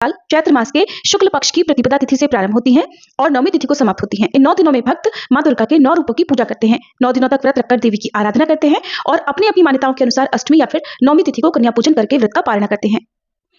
साल चैत्र मास के शुक्ल पक्ष की प्रतिपदा तिथि से प्रारंभ होती हैं और नवमी तिथि को समाप्त होती हैं। इन 9 दिनों में भक्त मां दुर्गा के 9 रूपों की पूजा करते हैं। 9 दिनों तक व्रत रखकर देवी की आराधना करते हैं और अपनी अपनी मान्यताओं के अनुसार अष्टमी या फिर नवमी तिथि को कन्या पूजन करके व्रत का पारण करते हैं।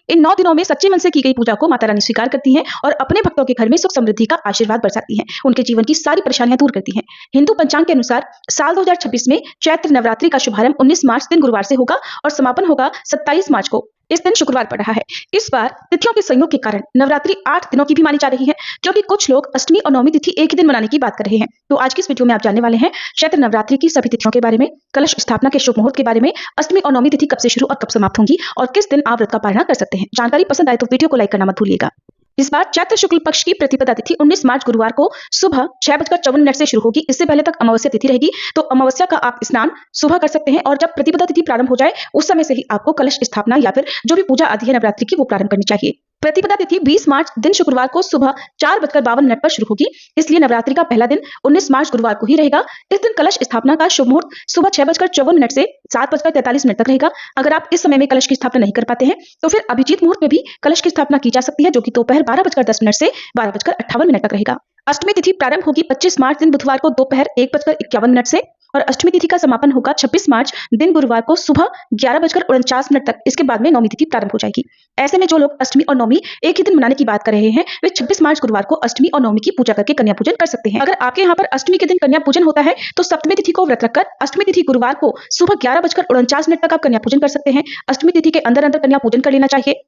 इन 9 दिनों में सच्चे मन से की गई पूजा को माता रानी स्वीकार करती हैं और अपने भक्तों के घर में सुख समृद्धि का आशीर्वाद बरसाती हैं। उनके जीवन की सारी परेशानियां दूर करती हैं। हिंदू पंचांग के अनुसार साल 2026 में चैत्र नवरात्रि का शुभारंभ 19 मार्च दिन गुरुवार से होगा और समापन होगा 27 मार्च को। इस दिन शुक्रवार पड़ रहा है। इस बार तिथियों के संयोग के कारण नवरात्रि 8 दिनों की भी मानी जा रही है, क्योंकि कुछ लोग अष्टमी और नवमी तिथि एक ही दिन मनाने की बात कर रहे हैं। तो आज की इस वीडियो में आप जानने वाले हैं चैत्र नवरात्रि की सभी तिथियों के बारे में, कलश स्थापना के शुभ मुहूर्त के बारे में, अष्टमी और नवमी तिथि कब से शुरू और कब समाप्त होंगी और किस दिन आप व्रत का पारण कर सकते हैं। जानकारी पसंद आए तो वीडियो को लाइक करना मत भूलिएगा। इस बार चैत्र शुक्ल पक्ष की प्रतिपदा तिथि 19 मार्च गुरुवार को सुबह 6:54 से शुरू होगी। इससे पहले तक अमावस्या तिथि रहेगी, तो अमावस्या का आप स्नान सुबह कर सकते हैं और जब प्रतिपदा तिथि प्रारंभ हो जाए उस समय से ही आपको कलश स्थापना या फिर जो भी पूजा आदि है नवरात्रि की वो प्रारंभ करनी चाहिए। प्रतिपदा तिथि 20 मार्च दिन शुक्रवार को सुबह 4:52 पर शुरू होगी, इसलिए नवरात्रि का पहला दिन 19 मार्च गुरुवार को ही रहेगा। इस दिन कलश स्थापना का शुभ मुहूर्त सुबह 6:54 से 7:43 तक रहेगा। अगर आप इस समय में कलश की स्थापना नहीं कर पाते हैं तो फिर अभिजीत मुहूर्त में भी कलश की स्थापना की जा सकती है, जो कि दोपहर 12:10 से 12:58 तक रहेगा। अष्टमी तिथि प्रारंभ होगी 25 मार्च दिन बुधवार को दोपहर 1:51 से और अष्टमी तिथि का समापन होगा 26 मार्च दिन गुरुवार को सुबह 11:49 तक। इसके बाद में नवमी तिथि प्रारंभ हो जाएगी। ऐसे में जो लोग अष्टमी और नवमी एक ही दिन मनाने की बात कर रहे हैं वे 26 मार्च गुरुवार को अष्टमी और नवमी की पूजा करके कन्या पूजन कर सकते हैं। अगर आपके यहाँ पर अष्टमी के दिन कन्या पूजन होता है तो सप्तमी तिथि को व्रत रखकर अष्टमी तिथि गुरुवार को सुबह 11:49 तक आप कन्या पूजन कर सकते हैं। अष्टमी तिथि के अंदर अंदर कन्या पूजन कर लेना चाहिए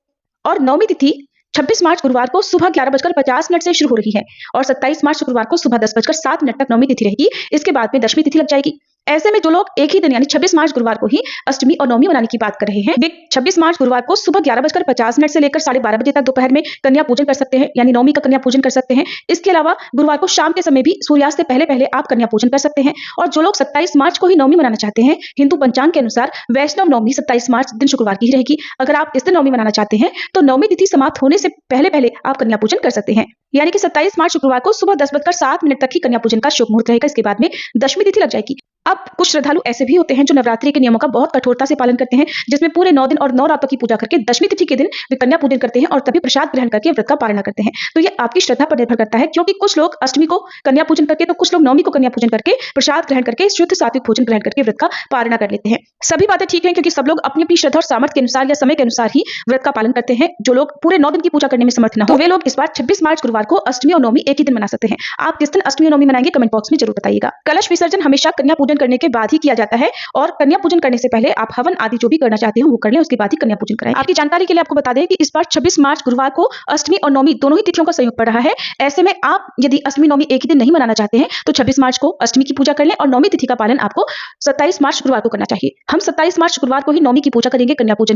और नवमी तिथि 26 मार्च गुरुवार को सुबह 11:50 से शुरू हो रही है और 27 मार्च शुक्रवार को सुबह 10:07 तक नवमी तिथि रहेगी। इसके बाद में दशमी तिथि लग जाएगी। ऐसे में जो लोग एक ही दिन यानी 26 मार्च गुरुवार को ही अष्टमी और नवमी मनाने की बात कर रहे हैं वे 26 मार्च गुरुवार को सुबह 11:50 से लेकर 12:30 बजे तक दोपहर में कन्या पूजन कर सकते हैं, यानी नवमी का कन्या पूजन कर सकते हैं। इसके अलावा गुरुवार को शाम के समय भी सूर्यास्त से पहले पहले आप कन्या पूजन कर सकते हैं। और जो लोग 27 मार्च को ही नवमी मनाना चाहते हैं, हिंदू पंचांग के अनुसार वैष्णव नवमी 27 मार्च दिन शुक्रवार की ही रहेगी। अगर आप इस दिन नवमी मनाना चाहते हैं तो नवमी तिथि समाप्त होने से पहले पहले आप कन्या पूजन कर सकते हैं, यानी कि 27 मार्च शुक्रवार को सुबह 10:07 तक ही कन्या पूजन का शुभ मुहूर्त रहेगा। इसके बाद में दशमी तिथि लग जाएगी। अब कुछ श्रद्धालु ऐसे भी होते हैं जो नवरात्रि के नियमों का बहुत कठोरता से पालन करते हैं, जिसमें पूरे 9 दिन और 9 रातों की पूजा करके दशमी तिथि के दिन वे कन्या पूजन करते हैं और तभी प्रसाद ग्रहण करके व्रत का पारण करते हैं। तो ये आपकी श्रद्धा पर निर्भर करता है, क्योंकि कुछ लोग अष्टमी को कन्या पूजन करके तो कुछ लोग नवमी को कन्या पूजन करके प्रसाद ग्रहण करके शुद्ध सात्विक भोजन ग्रहण करके व्रत का पारण कर लेते हैं। सभी बातें ठीक है, क्योंकि सब लोग अपनी अपनी श्रद्धा और सामर्थ्य के अनुसार या समय के अनुसार ही व्रत का पालन करते हैं। जो लोग पूरे 9 दिन की पूजा करने में समर्थ न हो वे लोग इस बार 26 मार्च गुरुवार को अष्टमी और नवमी एक ही दिन मना सकते हैं। आप किस दिन अष्टमी और नवमी मनाएंगे कमेंट बॉक्स में जरूर बताइएगा। कलश विसर्जन हमेशा कन्या पूजन करने के बाद ही किया जाता है और कन्या पूजन करने से पहले आप हवन आदि जो भी करना चाहते हो वो कर लें, उसके बाद ही कन्या पूजन करें। आपकी जानकारी के लिए आपको बता दें कि इस बार 26 मार्च गुरुवार को अष्टमी और नवमी दोनों ही तिथियों का संयोग पड़ रहा है। ऐसे में आप यदि अष्टमी नवमी एक ही दिन नहीं मनाना चाहते हैं तो 26 मार्च को अष्टमी की पूजा कर लें और नवमी तिथि का पालन आपको 27 मार्च शुक्रवार को करना चाहिए। हम 27 मार्च शुक्रवार को ही नवमी की पूजा करेंगे, कन्या पूजन